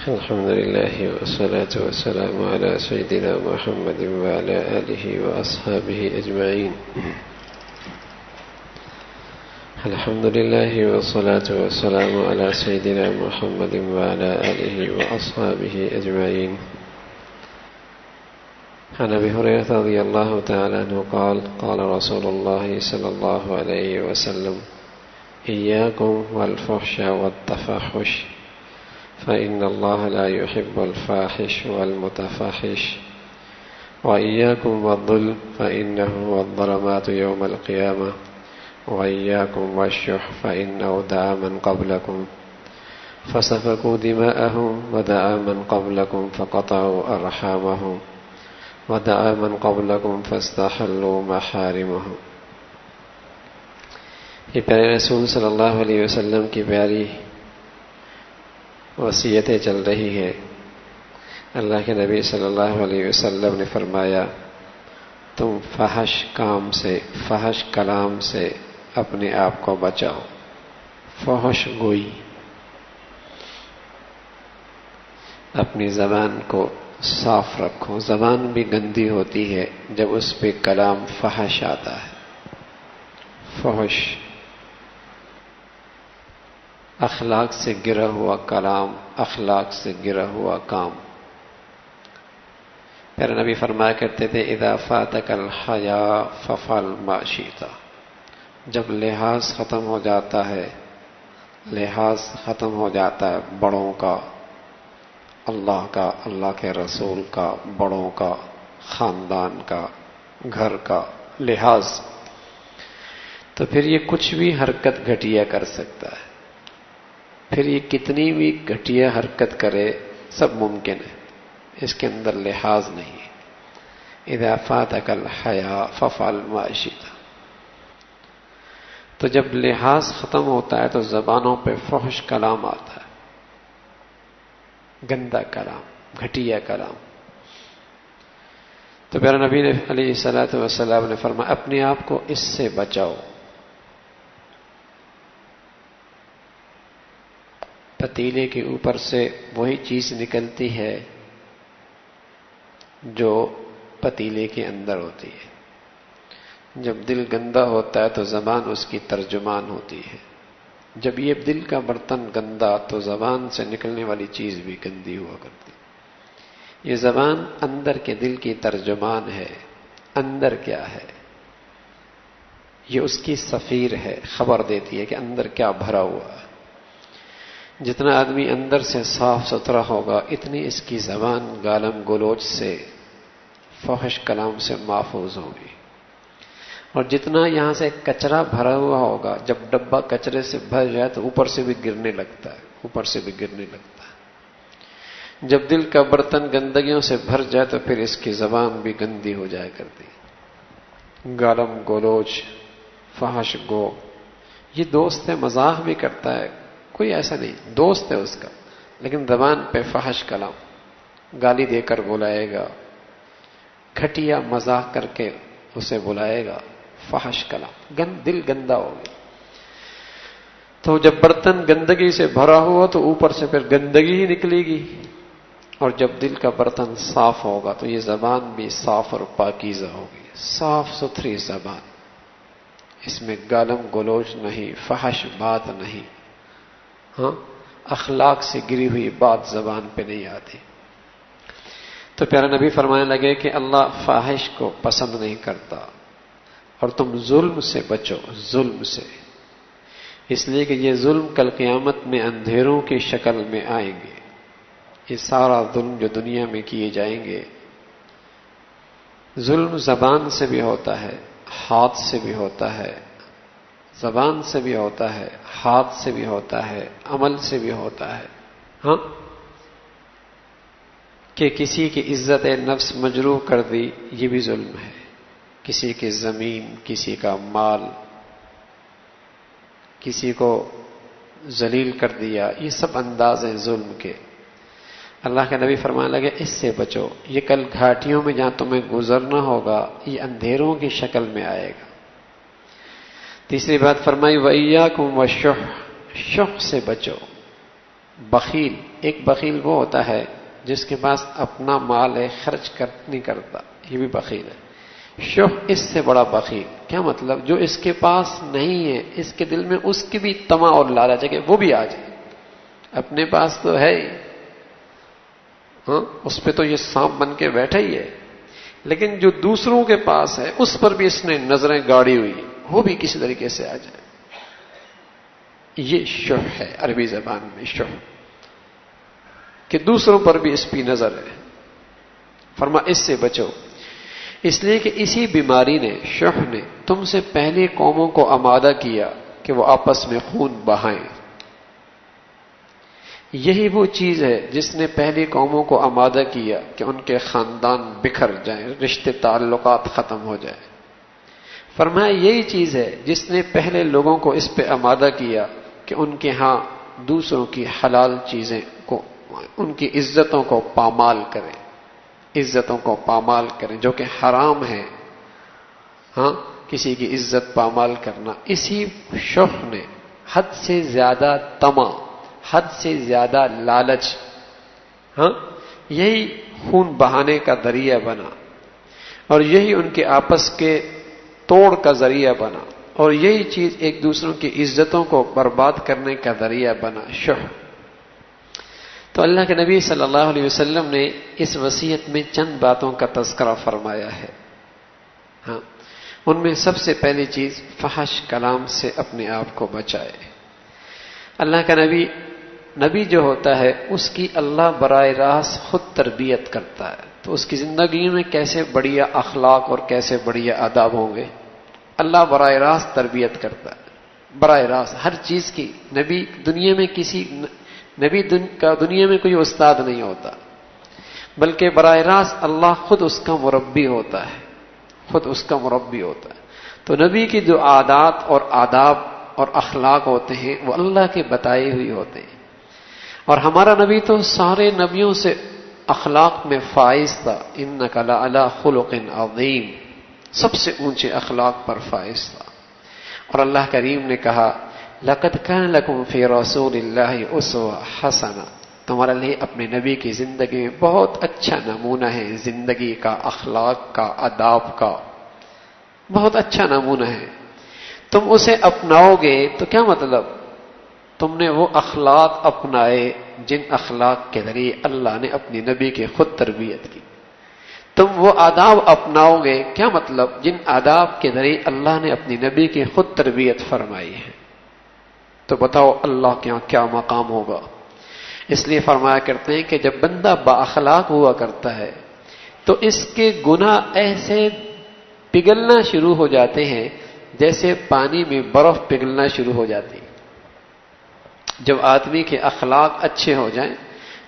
الحمد لله والصلاة والسلام على سيدنا محمد وعلى آله وأصحابه أجمعين. الحمد لله والصلاة والسلام على سيدنا محمد وعلى آله وأصحابه أجمعين. عن أبي هريرة رضي الله تعالى عنه قال: قال رسول الله صلى الله عليه وسلم: إياكم والفحش والتفاحش فإن الله لا يحب الفاحش والمتفاحش، وإياكم والظلم فإنه هو الظلمات يوم القيامة، وإياكم والشح فإنه دعا من قبلكم فسفكوا دماءهم، ودعا من قبلكم فقطعوا أرحامهم، ودعا من قبلكم فاستحلوا محارمهم. یہ پیارے رسول صلی اللہ علیہ وسلم کی پیاری وصیتیں چل رہی ہیں. اللہ کے نبی صلی اللہ علیہ وسلم نے فرمایا: تم فحش کام سے، فحش کلام سے اپنے آپ کو بچاؤ. فحش گوئی، اپنی زبان کو صاف رکھو. زبان بھی گندی ہوتی ہے جب اس پہ کلام فحش آتا ہے. فحش اخلاق سے گرا ہوا کلام، اخلاق سے گرا ہوا کام. پھر نبی فرمایا کرتے تھے: اذا فاتک الحیاء ففعل ما شئت. جب لحاظ ختم ہو جاتا ہے، لحاظ ختم ہو جاتا ہے بڑوں کا، اللہ کا، اللہ کے رسول کا، بڑوں کا، خاندان کا، گھر کا لحاظ، تو پھر یہ کچھ بھی حرکت گھٹیا کر سکتا ہے. پھر یہ کتنی بھی گھٹیا حرکت کرے سب ممکن ہے، اس کے اندر لحاظ نہیں ہے. اذا فاتک الحیاء ففعل ما شئت. تو جب لحاظ ختم ہوتا ہے تو زبانوں پہ فحش کلام آتا ہے، گندا کلام، گھٹیا کلام. تو پیارے نبی علیہ الصلوۃ والسلام نے فرمایا: اپنے آپ کو اس سے بچاؤ. پتیلے کے اوپر سے وہی چیز نکلتی ہے جو پتیلے کے اندر ہوتی ہے. جب دل گندا ہوتا ہے تو زبان اس کی ترجمان ہوتی ہے. جب یہ دل کا برتن گندا تو زبان سے نکلنے والی چیز بھی گندی ہوا کرتی. یہ زبان اندر کے دل کی ترجمان ہے. اندر کیا ہے یہ اس کی سفیر ہے، خبر دیتی ہے کہ اندر کیا بھرا ہوا ہے. جتنا آدمی اندر سے صاف ستھرا ہوگا اتنی اس کی زبان گالم گلوچ سے، فحش کلام سے محفوظ ہوگی. اور جتنا یہاں سے کچرا بھرا ہوا ہوگا، جب ڈبہ کچرے سے بھر جائے تو اوپر سے بھی گرنے لگتا ہے، اوپر سے بھی گرنے لگتا ہے. جب دل کا برتن گندگیوں سے بھر جائے تو پھر اس کی زبان بھی گندی ہو جائے کرتی. گالم گلوچ، فحش گو. یہ دوست ہے، مزاح بھی کرتا ہے، کوئی ایسا نہیں، دوست ہے اس کا، لیکن زبان پہ فحش کلام، گالی دے کر بلائے گا، گھٹیا مزاح کر کے اسے بلائے گا. فحش کلام، دل گندا ہو گیا. تو جب برتن گندگی سے بھرا ہوا تو اوپر سے پھر گندگی ہی نکلے گی. اور جب دل کا برتن صاف ہوگا تو یہ زبان بھی صاف اور پاکیزہ ہوگی. صاف ستھری زبان، اس میں گالم گلوچ نہیں، فحش بات نہیں، ہاں اخلاق سے گری ہوئی بات زبان پہ نہیں آتی. تو پیارا نبی فرمانے لگے کہ اللہ فاحش کو پسند نہیں کرتا، اور تم ظلم سے بچو. ظلم سے، اس لیے کہ یہ ظلم کل قیامت میں اندھیروں کی شکل میں آئیں گے. یہ سارا ظلم جو دنیا میں کیے جائیں گے، ظلم زبان سے بھی ہوتا ہے، ہاتھ سے بھی ہوتا ہے. زبان سے بھی ہوتا ہے، ہاتھ سے بھی ہوتا ہے، عمل سے بھی ہوتا ہے. ہاں، کہ کسی کی عزت نفس مجروح کر دی، یہ بھی ظلم ہے. کسی کی زمین، کسی کا مال، کسی کو ذلیل کر دیا، یہ سب انداز ہیں ظلم کے. اللہ کے نبی فرمانے لگے اس سے بچو. یہ کل گھاٹیوں میں جہاں تمہیں گزرنا ہوگا یہ اندھیروں کی شکل میں آئے گا. تیسری بات فرمائی وَإِيَّاكُمْ وَالشُّحَّ. شح سے بچو. بخیل، ایک بخیل وہ ہوتا ہے جس کے پاس اپنا مال ہے، خرچ نہیں کرتا، یہ بھی بخیل ہے۔ شح اس سے بڑا بخیل، کیا مطلب؟ جو اس کے پاس نہیں ہے، اس کے دل میں اس کی بھی طمع اور لالچ ہے کہ وہ بھی آ جائے، اپنے پاس تو ہے ہی، ہاں اس پہ تو یہ سانپ بن کے بیٹھا ہی ہے، لیکن جو دوسروں کے پاس ہے اس پر بھی اس نے نظریں گاڑی ہوئی، وہ بھی کسی طریقے سے آ جائے، یہ شح ہے عربی زبان میں، شح کہ دوسروں پر بھی اس کی نظر ہے۔ فرما اس سے بچو، اس لیے کہ اسی بیماری نے، شح نے تم سے پہلی قوموں کو آمادہ کیا کہ وہ آپس میں خون بہائیں۔ یہی وہ چیز ہے جس نے پہلی قوموں کو آمادہ کیا کہ ان کے خاندان بکھر جائیں، رشتے تعلقات ختم ہو جائیں۔ فرمایا یہی چیز ہے جس نے پہلے لوگوں کو اس پہ آمادہ کیا کہ ان کے ہاں دوسروں کی حلال چیزیں کو، ان کی عزتوں کو پامال کریں، عزتوں کو پامال کریں جو کہ حرام ہے، ہاں کسی کی عزت پامال کرنا۔ اسی شح نے حد سے زیادہ طمع، حد سے زیادہ لالچ، ہاں یہی خون بہانے کا ذریعہ بنا، اور یہی ان کے آپس کے توڑ کا ذریعہ بنا، اور یہی چیز ایک دوسروں کی عزتوں کو برباد کرنے کا ذریعہ بنا، شح۔ تو اللہ کے نبی صلی اللہ علیہ وسلم نے اس وصیت میں چند باتوں کا تذکرہ فرمایا ہے، ہاں ان میں سب سے پہلی چیز فحش کلام سے اپنے آپ کو بچائے۔ اللہ کا نبی جو ہوتا ہے اس کی اللہ براہ راست خود تربیت کرتا ہے، تو اس کی زندگی میں کیسے بڑھیا اخلاق اور کیسے بڑھیا آداب ہوں گے، اللہ براہ راست تربیت کرتا ہے، براہ راست ہر چیز کی۔ نبی دنیا میں کوئی استاد نہیں ہوتا، بلکہ براہ راست اللہ خود اس کا مربی ہوتا ہے، خود اس کا مربی ہوتا ہے۔ تو نبی کی جو عادات اور آداب اور اخلاق ہوتے ہیں وہ اللہ کے بتائے ہوئے ہوتے ہیں، اور ہمارا نبی تو سارے نبیوں سے اخلاق میں فائز تھا، انک لعلی خلق عظیم، سب سے اونچے اخلاق پر فائز تھا۔ اور اللہ کریم نے کہا لقد کان لکم فی رسول اللہ اسوہ حسنہ، تمہارے لیے اپنے نبی کی زندگی میں بہت اچھا نمونہ ہے، زندگی کا، اخلاق کا، آداب کا بہت اچھا نمونہ ہے۔ تم اسے اپناؤ گے تو کیا مطلب؟ تم نے وہ اخلاق اپنائے جن اخلاق کے ذریعے اللہ نے اپنی نبی کی خود تربیت کی۔ تم وہ آداب اپناؤ گے، کیا مطلب؟ جن آداب کے ذریعے اللہ نے اپنی نبی کی خود تربیت فرمائی ہے۔ تو بتاؤ اللہ کے یہاں کیا مقام ہوگا؟ اس لیے فرمایا کرتے ہیں کہ جب بندہ با اخلاق ہوا کرتا ہے تو اس کے گناہ ایسے پگھلنا شروع ہو جاتے ہیں جیسے پانی میں برف پگھلنا شروع ہو جاتی ہے۔ جب آدمی کے اخلاق اچھے ہو جائیں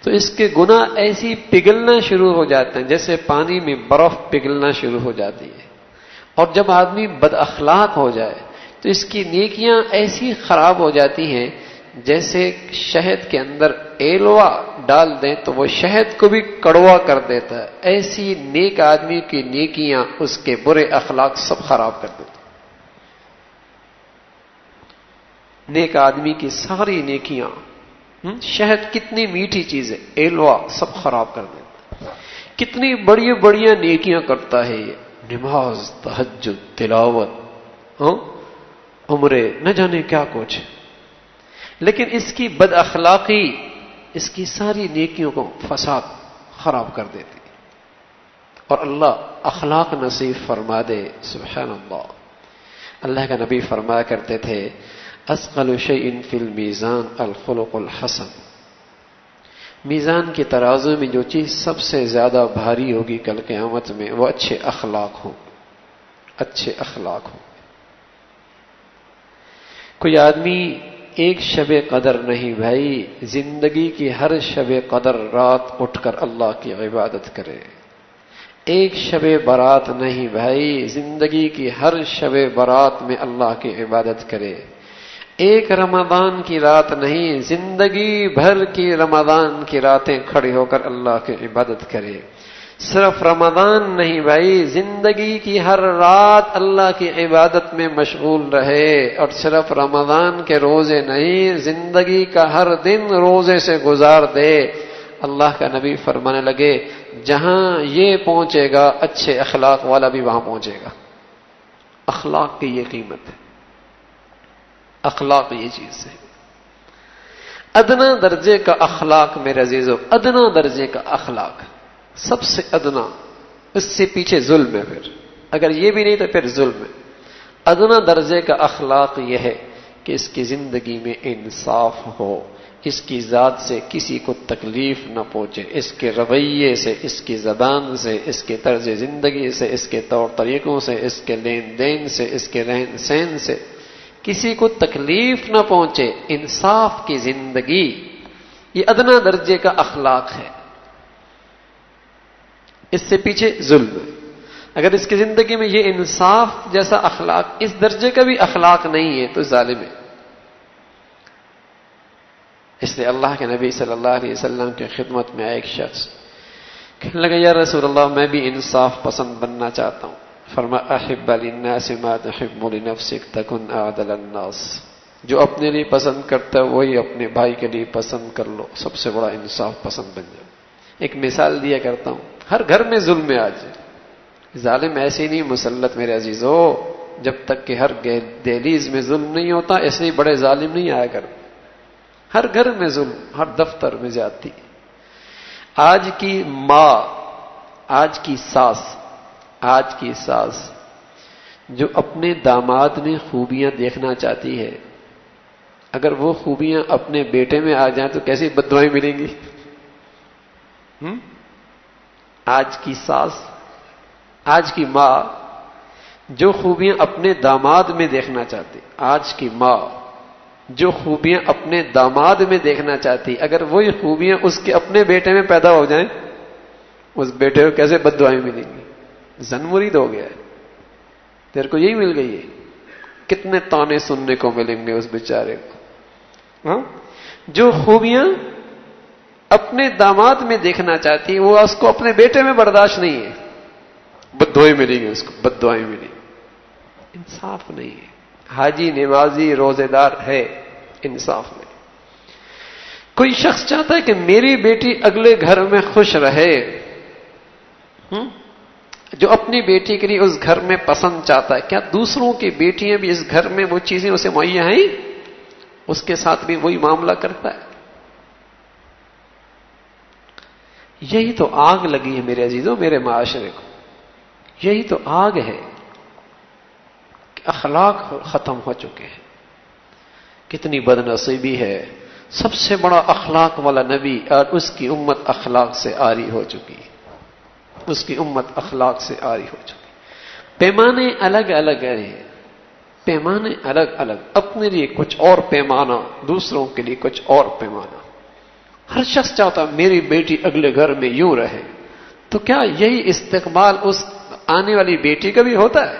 تو اس کے گناہ ایسی پگھلنا شروع ہو جاتے ہیں جیسے پانی میں برف پگھلنا شروع ہو جاتی ہے، اور جب آدمی بد اخلاق ہو جائے تو اس کی نیکیاں ایسی خراب ہو جاتی ہیں جیسے شہد کے اندر ایلوا ڈال دیں تو وہ شہد کو بھی کڑوا کر دیتا ہے، ایسی نیک آدمی کی نیکیاں اس کے برے اخلاق سب خراب کر دیتے ہیں۔ نیک آدمی کی ساری نیکیاں، شہد کتنی میٹھی چیز ہے، ایلوا سب خراب کر دیتا ہے۔ کتنی بڑی بڑی نیکیاں کرتا ہے یہ، نماز، تہجد، تلاوت، عمرے، نہ جانے کیا کچھ، لیکن اس کی بد اخلاقی اس کی ساری نیکیوں کو فساد خراب کر دیتی، اور اللہ اخلاق نصیب فرما دے، سبحان اللہ۔ اللہ کا نبی فرمایا کرتے تھے اثقل شیء فی المیزان الخلق الحسن، میزان کے ترازو میں جو چیز سب سے زیادہ بھاری ہوگی کل قیامت میں وہ اچھے اخلاق ہوں، اچھے اخلاق ہوں۔ کوئی آدمی ایک شب قدر نہیں بھائی، زندگی کی ہر شب قدر رات اٹھ کر اللہ کی عبادت کرے۔ ایک شب برات نہیں بھائی، زندگی کی ہر شب برات میں اللہ کی عبادت کرے۔ ایک رمضان کی رات نہیں، زندگی بھر کی رمضان کی راتیں کھڑی ہو کر اللہ کی عبادت کرے۔ صرف رمضان نہیں بھائی، زندگی کی ہر رات اللہ کی عبادت میں مشغول رہے، اور صرف رمضان کے روزے نہیں، زندگی کا ہر دن روزے سے گزار دے۔ اللہ کا نبی فرمانے لگے جہاں یہ پہنچے گا اچھے اخلاق والا بھی وہاں پہنچے گا۔ اخلاق کی یہ قیمت ہے، اخلاق یہ چیز ہے، ادنا درجے کا اخلاق میرے عزیزو، ادنا درجے کا اخلاق، سب سے ادنا، اس سے پیچھے ظلم ہے، پھر اگر یہ بھی نہیں تو پھر ظلم ہے۔ ادنا درجے کا اخلاق یہ ہے کہ اس کی زندگی میں انصاف ہو، اس کی ذات سے کسی کو تکلیف نہ پہنچے، اس کے رویے سے، اس کی زبان سے، اس کے طرز زندگی سے، اس کے طور طریقوں سے، اس کے لین دین سے، اس کے رہن سہن سے کسی کو تکلیف نہ پہنچے، انصاف کی زندگی، یہ ادنا درجے کا اخلاق ہے۔ اس سے پیچھے ظلم ہے۔ اگر اس کی زندگی میں یہ انصاف جیسا اخلاق، اس درجے کا بھی اخلاق نہیں ہے تو ظالم ہے۔ اس لیے اللہ کے نبی صلی اللہ علیہ وسلم کی خدمت میں ایک شخص کہنے لگا یا رسول اللہ میں بھی انصاف پسند بننا چاہتا ہوں۔ فرمایا احب للناس ما تحب لنفسك تكن اعدل الناس، جو اپنے لیے پسند کرتا ہے وہی اپنے بھائی کے لیے پسند کر لو، سب سے بڑا انصاف پسند بن جاؤ۔ ایک مثال دیا کرتا ہوں، ہر گھر میں ظلم ہے آج، ظالم ایسے نہیں مسلط میرے عزیزو، جب تک کہ ہر دہلیز میں ظلم نہیں ہوتا ایسے ہی بڑے ظالم نہیں آیا کر۔ ہر گھر میں ظلم، ہر دفتر میں زیادتی۔ آج کی ماں، آج کی ساس جو اپنے داماد میں خوبیاں دیکھنا چاہتی ہے، اگر وہ خوبیاں اپنے بیٹے میں آ جائیں تو کیسی بددعائیں ملیں گی؟ آج کی ساس، آج کی ماں جو خوبیاں اپنے داماد میں دیکھنا چاہتی، آج کی ماں جو خوبیاں اپنے داماد میں دیکھنا چاہتی، اگر وہی خوبیاں اس کے اپنے بیٹے میں پیدا ہو جائیں، اس بیٹے کو کیسے بددعائیں ملیں گی؟ زن مرید ہو گیا ہے، تیرے کو یہی مل گئی ہے، کتنے تانے سننے کو ملیں گے اس بیچارے کو۔ جو خوبیاں اپنے داماد میں دیکھنا چاہتی وہ اس کو اپنے بیٹے میں برداشت نہیں ہے، بددعائیں ملیں گی اس کو، بددعائیں ملیں گی۔ انصاف نہیں ہے، حاجی نمازی روزے دار ہے، انصاف نہیں۔ کوئی شخص چاہتا ہے کہ میری بیٹی اگلے گھر میں خوش رہے، جو اپنی بیٹی کے لیے اس گھر میں پسند چاہتا ہے، کیا دوسروں کی بیٹیاں بھی اس گھر میں وہ چیزیں اسے مہیا ہیں؟ اس کے ساتھ بھی وہی معاملہ کرتا ہے۔ یہی تو آگ لگی ہے میرے عزیزوں میرے معاشرے کو، یہی تو آگ ہے کہ اخلاق ختم ہو چکے ہیں۔ کتنی بد نصیبی ہے، سب سے بڑا اخلاق والا نبی اور اس کی امت اخلاق سے عاری ہو چکی ہے، اس کی امت اخلاق سے عاری ہو چکی۔ پیمانے الگ الگ ہیں، پیمانے الگ الگ، اپنے لیے کچھ اور پیمانہ، دوسروں کے لیے کچھ اور پیمانہ۔ ہر شخص چاہتا میری بیٹی اگلے گھر میں یوں رہے، تو کیا یہی استقبال اس آنے والی بیٹی کا بھی ہوتا ہے؟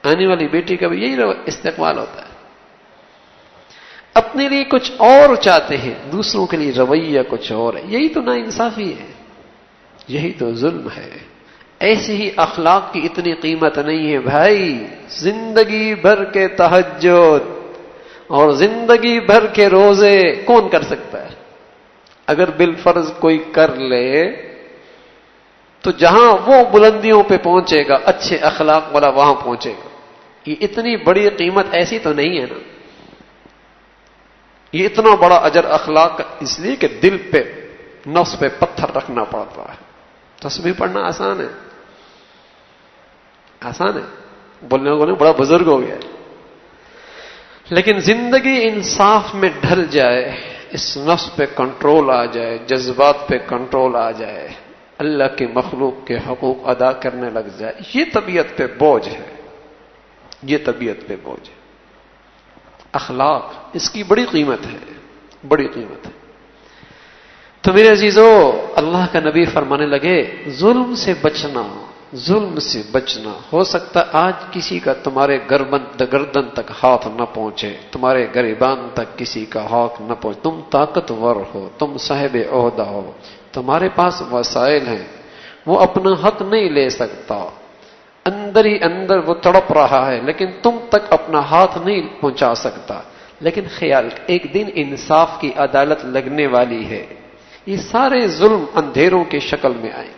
آنے والی بیٹی کا بھی یہی استقبال ہوتا ہے؟ اپنے لیے کچھ اور چاہتے ہیں، دوسروں کے لیے رویہ کچھ اور ہے، یہی تو ناانصافی ہے، یہی تو ظلم ہے۔ ایسے ہی اخلاق کی اتنی قیمت نہیں ہے بھائی، زندگی بھر کے تہجد اور زندگی بھر کے روزے کون کر سکتا ہے؟ اگر بالفرض کوئی کر لے تو جہاں وہ بلندیوں پہ پہنچے گا اچھے اخلاق والا وہاں پہنچے گا۔ یہ اتنی بڑی قیمت ایسی تو نہیں ہے نا، یہ اتنا بڑا اجر اخلاق کا اس لیے کہ دل پہ نفس پہ پتھر رکھنا پڑتا ہے۔ تسبیح پڑھنا آسان ہے، آسان ہے، بولنے کو نہیں، بڑا بزرگ ہو گیا ہے، لیکن زندگی انصاف میں ڈھل جائے، اس نفس پہ کنٹرول آ جائے، جذبات پہ کنٹرول آ جائے، اللہ کے مخلوق کے حقوق ادا کرنے لگ جائے، یہ طبیعت پہ بوجھ ہے، یہ طبیعت پہ بوجھ ہے۔ اخلاق اس کی بڑی قیمت ہے، بڑی قیمت ہے۔ تو میرے عزیزو اللہ کا نبی فرمانے لگے ظلم سے بچنا، ظلم سے بچنا۔ ہو سکتا آج کسی کا تمہارے گردن تک ہاتھ نہ پہنچے، تمہارے گریبان تک کسی کا ہاتھ نہ پہنچے، تم طاقتور ہو، تم صاحب عہدہ ہو، تمہارے پاس وسائل ہیں، وہ اپنا حق نہیں لے سکتا، اندر ہی اندر وہ تڑپ رہا ہے، لیکن تم تک اپنا ہاتھ نہیں پہنچا سکتا۔ لیکن خیال، ایک دن انصاف کی عدالت لگنے والی ہے، یہ سارے ظلم اندھیروں کی شکل میں آئے،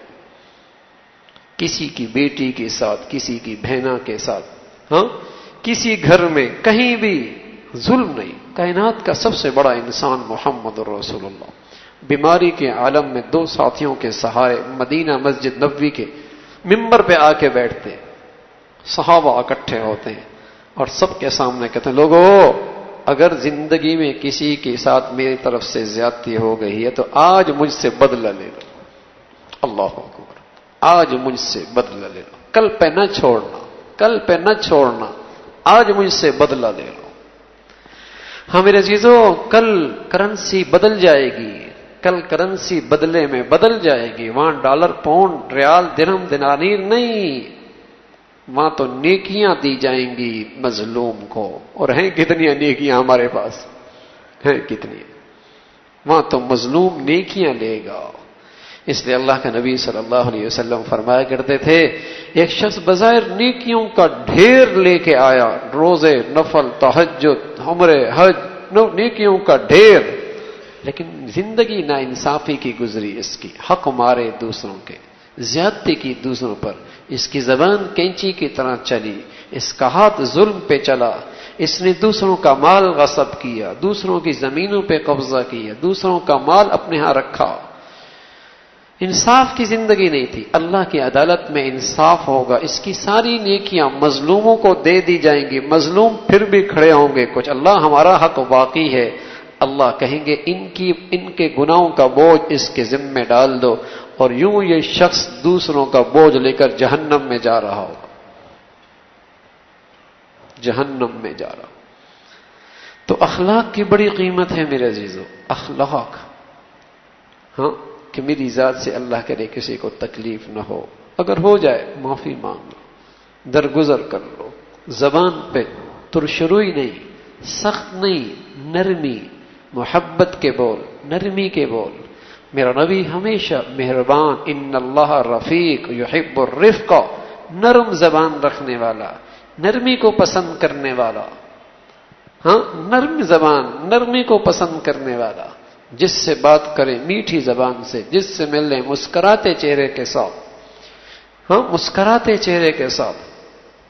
کسی کی بیٹی کے ساتھ، کسی کی بہنا کے ساتھ، ہاں، کسی گھر میں کہیں بھی ظلم نہیں۔ کائنات کا سب سے بڑا انسان محمد رسول اللہ بیماری کے عالم میں 2 ساتھیوں کے سہارے مدینہ مسجد نبوی کے ممبر پہ آ کے بیٹھتے، صحابہ اکٹھے ہوتے ہیں اور سب کے سامنے کہتے ہیں، لوگو اگر زندگی میں کسی کے ساتھ میری طرف سے زیادتی ہو گئی ہے تو آج مجھ سے بدلہ لے لو۔ اللہ اکبر، آج مجھ سے بدلہ لے لو، کل پہ نہ چھوڑنا، کل پہ نہ چھوڑنا، آج مجھ سے بدلہ لے لو۔ ہاں میرے عزیزو، کل کرنسی بدل جائے گی، کل کرنسی بدلے میں بدل جائے گی، وہاں ڈالر، پاؤنڈ، ریال، درہم، دینار نہیں، وہاں تو نیکیاں دی جائیں گی مظلوم کو۔ اور ہیں کتنی نیکیاں ہمارے پاس ہیں، کتنی، وہاں تو مظلوم نیکیاں لے گا۔ اس لیے اللہ کے نبی صلی اللہ علیہ وسلم فرمایا کرتے تھے، ایک شخص بظاہر نیکیوں کا ڈھیر لے کے آیا، روزے، نفل، تہجد، عمرے، حج، نیکیوں کا ڈھیر، لیکن زندگی نا انصافی کی گزری، اس کی حق مارے دوسروں کے، زیادتی کی دوسروں پر، اس کی زبان کینچی کی طرح چلی، اس کا ہاتھ ظلم پہ چلا، اس نے دوسروں کا مال غصب کیا، دوسروں کی زمینوں پہ قبضہ کیا، دوسروں کا مال اپنے ہاں رکھا، انصاف کی زندگی نہیں تھی۔ اللہ کی عدالت میں انصاف ہوگا، اس کی ساری نیکیاں مظلوموں کو دے دی جائیں گی، مظلوم پھر بھی کھڑے ہوں گے، کچھ اللہ ہمارا حق باقی ہے، اللہ کہیں گے ان کے گناہوں کا بوجھ اس کے ذمہ ڈال دو، اور یوں یہ شخص دوسروں کا بوجھ لے کر جہنم میں جا رہا ہوگا، جہنم میں جا رہا۔ تو اخلاق کی بڑی قیمت ہے میرے عزیزو، اخلاق، ہاں، کہ میری ذات سے اللہ کرے کسی کو تکلیف نہ ہو، اگر ہو جائے معافی مانگ لو، درگزر کر لو، زبان پہ ترشروئی نہیں، سخت نہیں، نرمی، محبت کے بول، نرمی کے بول۔ میرا نبی ہمیشہ مہربان، ان اللہ رفیق یحب الرفق، نرم زبان رکھنے والا، نرمی کو پسند کرنے والا، ہاں، نرم زبان، نرمی کو پسند کرنے والا، جس سے بات کرے میٹھی زبان سے، جس سے ملے مسکراتے چہرے کے ساتھ، ہاں، مسکراتے چہرے کے ساتھ۔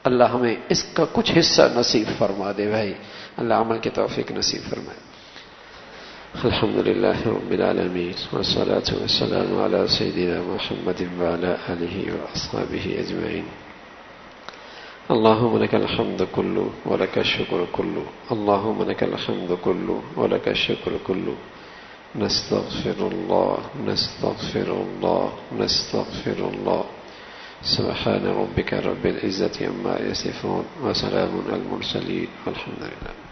اللہ ہمیں اس کا کچھ حصہ نصیب فرما دے بھائی، اللہ عمل کی توفیق نصیب فرمائے۔ الحمدللہ رب العالمین والصلاة والسلام علی سیدنا محمد وعلی آلہ واصحابہ اجمعین۔ اللهم لك الحمد كله ولك الشكر كله، اللهم لك الحمد كله ولك الشكر كله، نستغفر الله نستغفر الله نستغفر الله، سبحان ربك رب العزة عما يصفون وسلام على المرسلين والحمد لله۔